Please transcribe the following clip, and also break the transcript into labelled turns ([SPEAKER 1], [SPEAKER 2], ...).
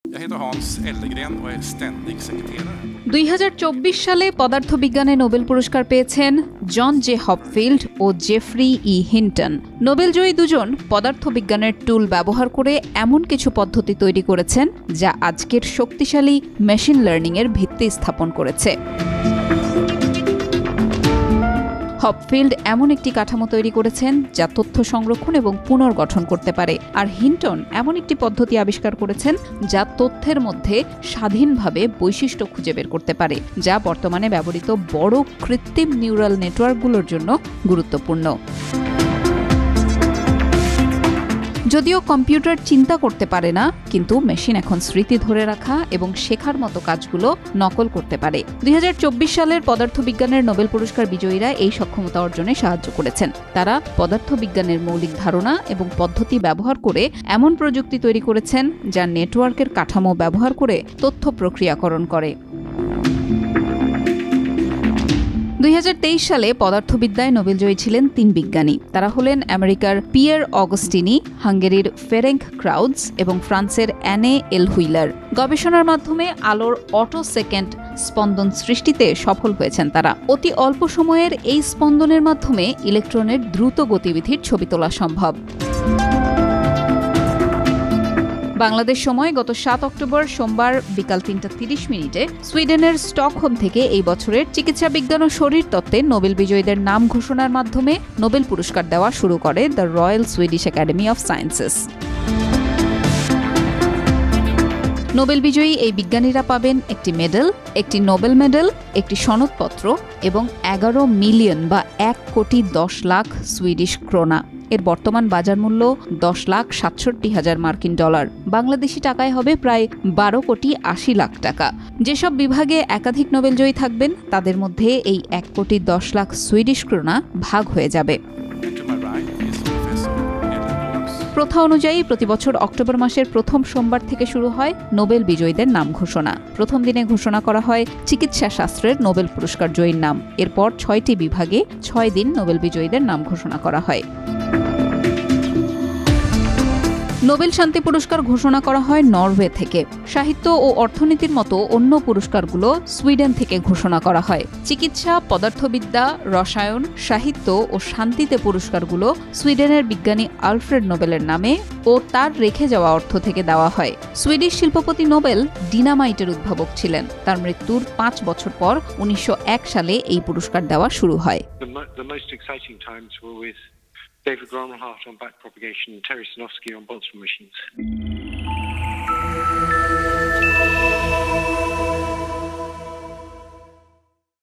[SPEAKER 1] Jag heter Hans Ellegren och är ständig sekreterare.
[SPEAKER 2] 2024 সালে পদার্থবিজ্ঞানে Nobel পুরস্কার পেয়েছেন জন জে হপফিল্ড ও জেফ্রি ই হিন্টন। নোবেলজয়ী দুজন পদার্থবিজ্ঞানের টুল ব্যবহার করে এমন কিছু পদ্ধতি তৈরি করেছেন যা আজকের শক্তিশালী মেশিন লার্নিংয়ের ভিত্তি স্থাপন করেছে। হপফিল্ড এমন একটি কাঠামো তৈরি করেছেন যা তথ্য সংরক্ষণ এবং পুনর্গঠন করতে পারে, আর হিন্টন এমন একটি পদ্ধতি আবিষ্কার করেছেন যা তথ্যের মধ্যে স্বাধীনভাবে বৈশিষ্ট্য খুঁজে বের করতে পারে, যা বর্তমানে ব্যবহৃত বড় কৃত্রিম নিউরাল নেটওয়ার্কগুলোর জন্য গুরুত্বপূর্ণ। যদিও কম্পিউটার চিন্তা করতে পারে না, কিন্তু মেশিন এখন স্মৃতি ধরে রাখা এবং শেখার মতো কাজগুলো নকল করতে পারে। 2024 সালের পদার্থবিজ্ঞানের নোবেল পুরস্কার বিজয়ীরা এই সক্ষমতা অর্জনে সাহায্য করেছেন। তারা পদার্থবিজ্ঞানের মৌলিক ধারণা এবং পদ্ধতি ব্যবহার করে এমন প্রযুক্তি তৈরি করেছেন যা নেটওয়ার্কের কাঠামো ব্যবহার করে তথ্য প্রক্রিয়াকরণ করে। 2023 সালে পদার্থবিদ্যায় নোবেলজয়ী ছিলেন 3 বিজ্ঞানী। তারা হলেন আমেরিকার পিয়ের অগস্টিনি, হাঙ্গেরির ফেরেঙ্ক ক্রাউডস এবং ফ্রান্সের অ্যানে এলহুইলার। গবেষণার মাধ্যমে আলোর অটো সেকেন্ড স্পন্দন সৃষ্টিতে সফল হয়েছেন তারা। অতি অল্প সময়ের এই স্পন্দনের মাধ্যমে ইলেকট্রনের দ্রুত গতিবিধির ছবি তোলা সম্ভব। বাংলাদেশ সময় গত 7 অক্টোবর সোমবার বিকাল 3:30 সুইডেনের স্টকহোম থেকে এই বছরের চিকিৎসা বিজ্ঞান ও শরীরতত্ত্বে নোবেল বিজয়ীদের নাম ঘোষণার মাধ্যমে নোবেল পুরস্কার দেওয়া শুরু করে the royal Swedish academy of sciences. Nobel বিজয়ী এই বিজ্ঞানীরা পাবেন একটি মেডেল, একটি নোবেল মেডেল, একটি সনদপত্র এবং 11 মিলিয়ন বা 1,10,00,000 সুইডিশ ক্রোনা। এর বর্তমান বাজার মূল্য $10,67,000 মার্কিন ডলার। বাংলাদেশি টাকায় হবে প্রায় 12,80,00,000 টাকা। যেসব বিভাগে একাধিক নোবেলজয়ী থাকবেন তাদের মধ্যে এই 1,10,00,000 সুইডিশ ক্রোনা ভাগ হয়ে যাবে। প্রথা অনুযায়ী প্রতিবছর অক্টোবর মাসের প্রথম সোমবার থেকে শুরু হয় নোবেল বিজয়ীদের নাম ঘোষণা। প্রথম দিনে ঘোষণা করা হয় চিকিৎসা শাস্ত্রের নোবেল পুরস্কার জয়ীর নাম। এরপর 6টি বিভাগে 6 দিন নোবেল বিজয়ীদের নাম ঘোষণা করা হয়। নোবেল শান্তি পুরস্কার ঘোষণা করা হয় নরওয়ে থেকে। সাহিত্য ও অর্থনীতির মতো অন্য পুরস্কারগুলো সুইডেন থেকে ঘোষণা করা হয়। চিকিৎসা, পদার্থবিদ্যা, রসায়ন, সাহিত্য ও শান্তিতে পুরস্কারগুলো সুইডেনের বিজ্ঞানী আলফ্রেড নোবেলের নামে ও তার রেখে যাওয়া অর্থ থেকে দেওয়া হয়। সুইডিশ শিল্পপতি নোবেল ডিনামাইটের উদ্ভাবক ছিলেন। তার মৃত্যুর 5 বছর পর 1901 সালে এই পুরস্কার দেওয়া শুরু হয়।
[SPEAKER 3] David Grommelhart on backpropagation and Terry Sinofsky on Boltzmann machines.